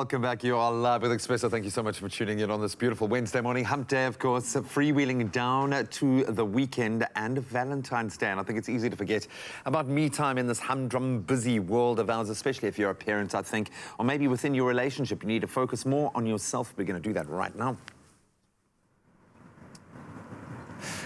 Welcome back. You are live with Expresso. Thank you so much for tuning in on this beautiful Wednesday morning. Hump day, of course, freewheeling down to the weekend and Valentine's Day. And I think it's easy to forget about me time in this humdrum, busy world of ours, especially if you're a parent, I think. Or maybe within your relationship, you need to focus more on yourself. We're going to do that right now.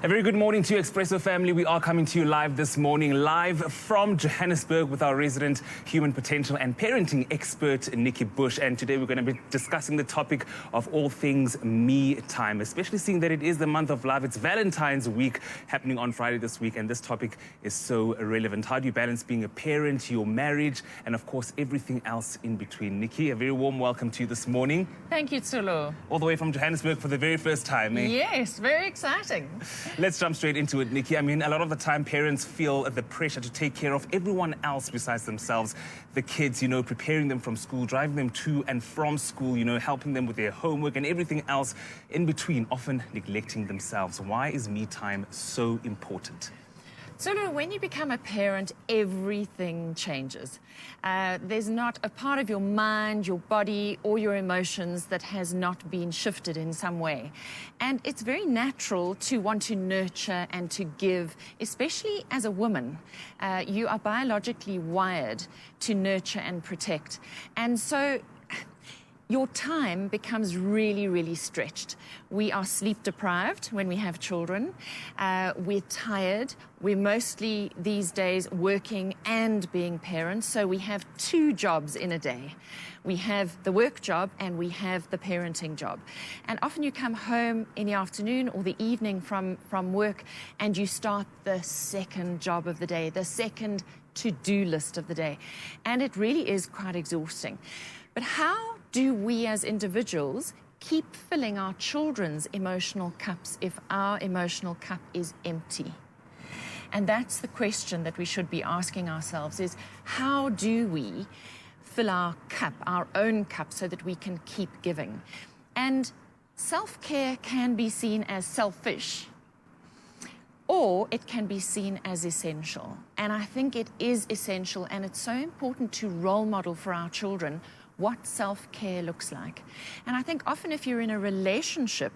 A very good morning to you, Expresso family. We are coming to you live this morning, live from Johannesburg with our resident human potential and parenting expert, Nikki Bush. And today we're going to be discussing the topic of all things me time, especially seeing that it is the month of love. It's Valentine's week happening on Friday this week, and this topic is so relevant. How do you balance being a parent, your marriage, and of course, everything else in between? Nikki, a very warm welcome to you this morning. Thank you, Tsulu. All the way from Johannesburg for the very first time, eh? Yes, very exciting. Let's jump straight into it, Nikki. I mean, a lot of the time parents feel the pressure to take care of everyone else besides themselves. The kids, preparing them from school, driving them to and from school, helping them with their homework and everything else in between, often neglecting themselves. Why is me time so important? So when you become a parent, everything changes. There's not a part of your mind, your body, or your emotions that has not been shifted in some way. And it's very natural to want to nurture and to give, especially as a woman. You are biologically wired to nurture and protect. And so your time becomes really, really stretched. We are sleep deprived when we have children. We're tired. We're mostly these days working and being parents, so we have two jobs in a day. We have the work job and we have the parenting job. And often you come home in the afternoon or the evening from work and you start the second job of the day, the second to-do list of the day. And it really is quite exhausting. But how do we as individuals keep filling our children's emotional cups if our emotional cup is empty? And that's the question that we should be asking ourselves, is how do we fill our cup, our own cup, so that we can keep giving? And self-care can be seen as selfish, or it can be seen as essential. And I think it is essential, and it's so important to role model for our children what self-care looks like. And I think often if you're in a relationship,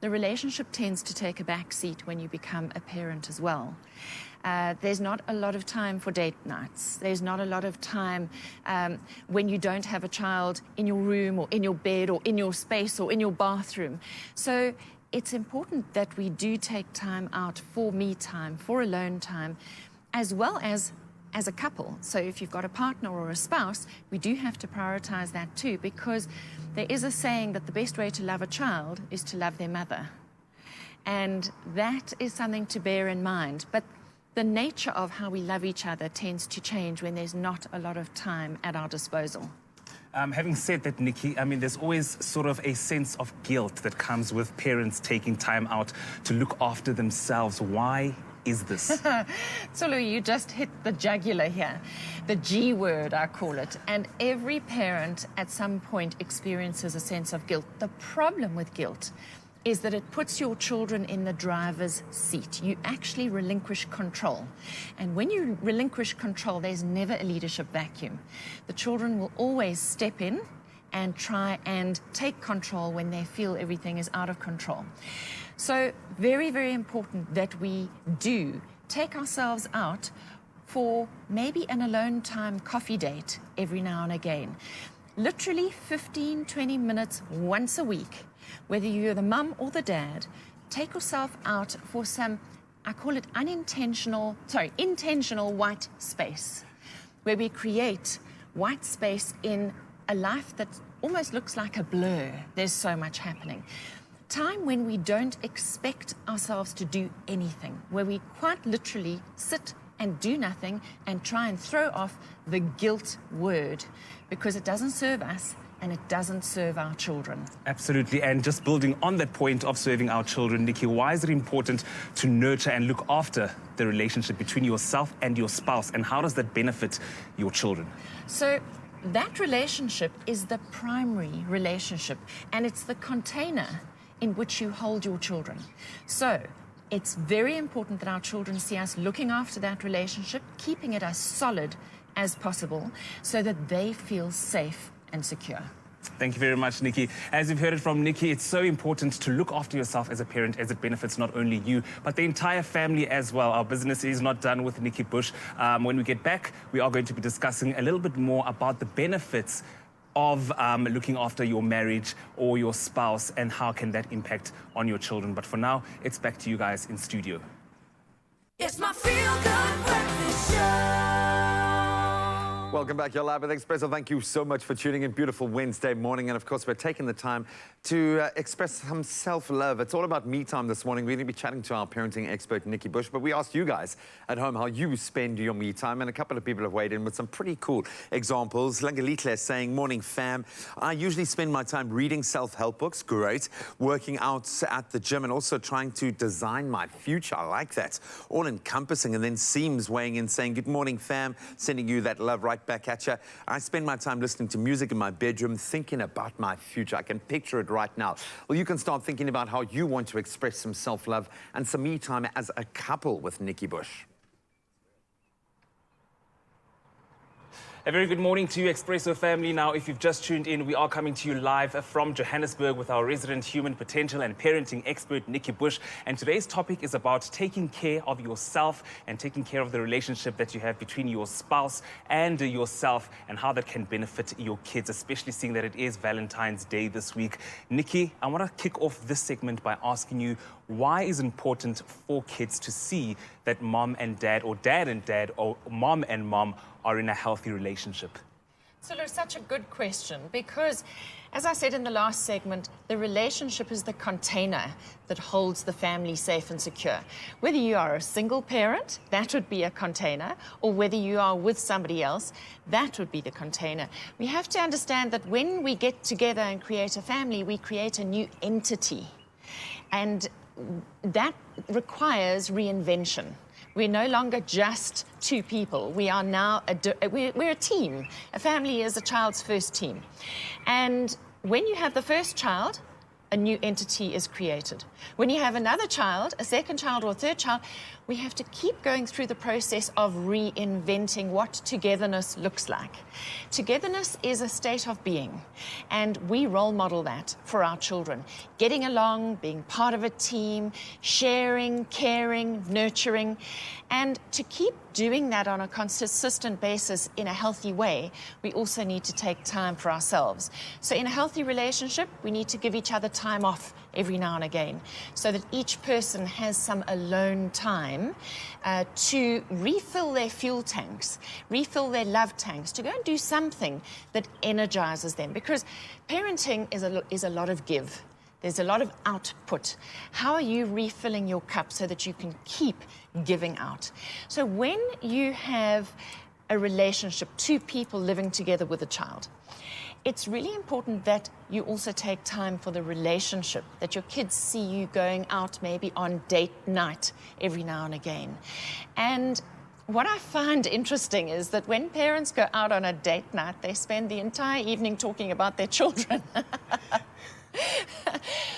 the relationship tends to take a back seat when you become a parent as well. There's not a lot of time for date nights. There's not a lot of time when you don't have a child in your room or in your bed or in your space or in your bathroom. So it's important that we do take time out for me time, for alone time, as well as a couple. So if you've got a partner or a spouse, we do have to prioritize that too, because there is a saying that the best way to love a child is to love their mother. And that is something to bear in mind. But the nature of how we love each other tends to change when there's not a lot of time at our disposal. Having said that, Nikki, I mean, there's always sort of a sense of guilt that comes with parents taking time out to look after themselves. Why is this? Tsulu, you just hit the jugular here. The G word, I call it. And every parent at some point experiences a sense of guilt. The problem with guilt is that it puts your children in the driver's seat. You actually relinquish control. And when you relinquish control, there's never a leadership vacuum. The children will always step in and try and take control when they feel everything is out of control. So very, very important that we do take ourselves out for maybe an alone time coffee date every now and again. Literally 15, 20 minutes once a week, whether you're the mum or the dad, take yourself out for some, I call it intentional white space, where we create white space in a life that almost looks like a blur. There's so much happening. Time when we don't expect ourselves to do anything, where we quite literally sit and do nothing and try and throw off the guilt word, because it doesn't serve us and it doesn't serve our children. Absolutely. And just building on that point of serving our children, Nikki, why is it important to nurture and look after the relationship between yourself and your spouse, and how does that benefit your children? So that relationship is the primary relationship, and it's the container in which you hold your children. So it's very important that our children see us looking after that relationship, keeping it as solid as possible, so that they feel safe and secure. Thank you very much, Nikki. As you've heard it from Nikki, it's so important to look after yourself as a parent, as it benefits not only you, but the entire family as well. Our business is not done with Nikki Bush. When we get back, we are going to be discussing a little bit more about the benefits of looking after your marriage or your spouse and how can that impact on your children. But for now, it's back to you guys in studio. It's my feel-good breakfast show. Welcome back. You're live with Expresso. Thank you so much for tuning in. Beautiful Wednesday morning. And of course, we're taking the time to express some self-love. It's all about me time this morning. We're going to be chatting to our parenting expert, Nikki Bush. But we asked you guys at home how you spend your me time. And a couple of people have weighed in with some pretty cool examples. Langalitle saying, morning fam. I usually spend my time reading self-help books. Great. Working out at the gym and also trying to design my future. I like that. All encompassing. And then Seems weighing in saying, good morning fam. Sending you that love right back at you. I spend my time listening to music in my bedroom, thinking about my future. I can picture it right now. Well, you can start thinking about how you want to express some self-love and some me time as a couple with Nikki Bush. A very good morning to you, Expresso family. Now, if you've just tuned in, we are coming to you live from Johannesburg with our resident human potential and parenting expert, Nikki Bush. And today's topic is about taking care of yourself and taking care of the relationship that you have between your spouse and yourself and how that can benefit your kids, especially seeing that it is Valentine's Day this week. Nikki, I want to kick off this segment by asking you, why is it important for kids to see that mom and dad, or dad and dad, or mom and mom are in a healthy relationship? So, look, such a good question because, as I said in the last segment, the relationship is the container that holds the family safe and secure. Whether you are a single parent, that would be a container, or whether you are with somebody else, that would be the container. We have to understand that when we get together and create a family, we create a new entity. And that requires reinvention. We're no longer just two people. We are now we're a team. A family is a child's first team. And when you have the first child, a new entity is created. When you have another child, a second child or a third child, we have to keep going through the process of reinventing what togetherness looks like. Togetherness is a state of being, and we role model that for our children. Getting along, being part of a team, sharing, caring, nurturing, and to keep doing that on a consistent basis in a healthy way, we also need to take time for ourselves. So in a healthy relationship, we need to give each other time off every now and again so that each person has some alone time to refill their fuel tanks, refill their love tanks, to go and do something that energizes them. Because parenting is a lot of give. There's a lot of output. How are you refilling your cup so that you can keep giving out? So when you have a relationship, two people living together with a child, it's really important that you also take time for the relationship, that your kids see you going out maybe on date night every now and again. And what I find interesting is that when parents go out on a date night, they spend the entire evening talking about their children.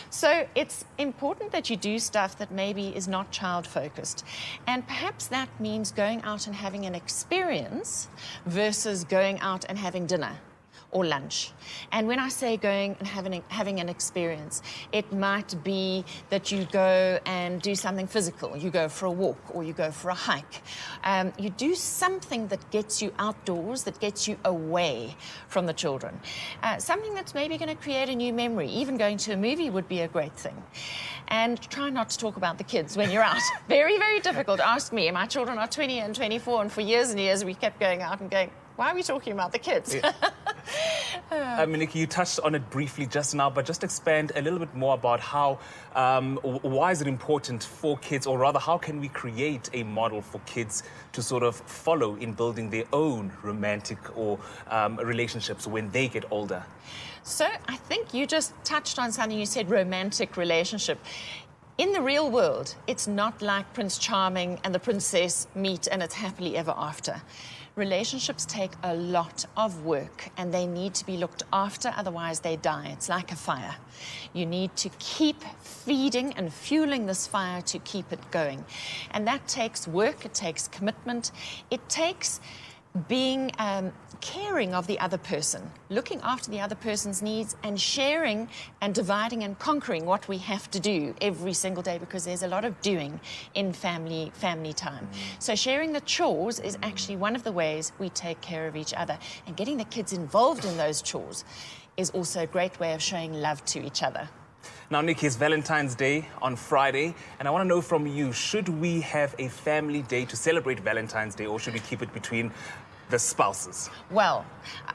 So it's important that you do stuff that maybe is not child-focused. And perhaps that means going out and having an experience versus going out and having dinner or lunch. And when I say going and having an experience, it might be that you go and do something physical. You go for a walk or you go for a hike. You do something that gets you outdoors, that gets you away from the children. Something that's maybe going to create a new memory. Even going to a movie would be a great thing. And try not to talk about the kids when you're out. Very, very difficult. Ask me. My children are 20 and 24, and for years and years we kept going out and going, why are we talking about the kids? Yeah. Nikki, you touched on it briefly just now, but just expand a little bit more about how, why is it important for kids, or rather, how can we create a model for kids to sort of follow in building their own romantic or relationships when they get older? So I think you just touched on something. You said romantic relationship. In the real world, it's not like Prince Charming and the princess meet and it's happily ever after. Relationships take a lot of work and they need to be looked after, otherwise they die. It's like a fire. You need to keep feeding and fueling this fire to keep it going. And that takes work, it takes commitment, it takes being caring of the other person, looking after the other person's needs, and sharing and dividing and conquering what we have to do every single day, because there's a lot of doing in family time. So sharing the chores is actually one of the ways we take care of each other, and getting the kids involved in those chores is also a great way of showing love to each other. Now, Nikki, it's Valentine's Day on Friday, and I want to know from you, should we have a family day to celebrate Valentine's Day, or should we keep it between the spouses? Well,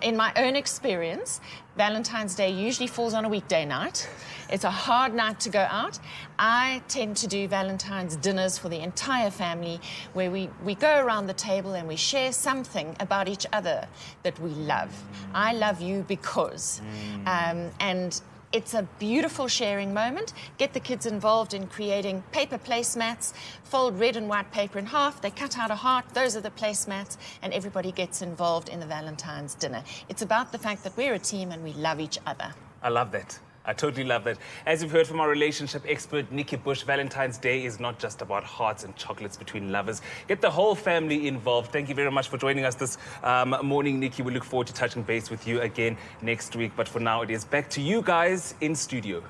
in my own experience, Valentine's Day usually falls on a weekday night. It's a hard night to go out. I tend to do Valentine's dinners for the entire family, where we go around the table and we share something about each other that we love. I love you because. And it's a beautiful sharing moment. Get the kids involved in creating paper placemats, fold red and white paper in half, they cut out a heart, those are the placemats, and everybody gets involved in the Valentine's dinner. It's about the fact that we're a team and we love each other. I love that. I totally love that. As you've heard from our relationship expert, Nikki Bush, Valentine's Day is not just about hearts and chocolates between lovers. Get the whole family involved. Thank you very much for joining us this morning, Nikki. We look forward to touching base with you again next week. But for now, it is back to you guys in studio.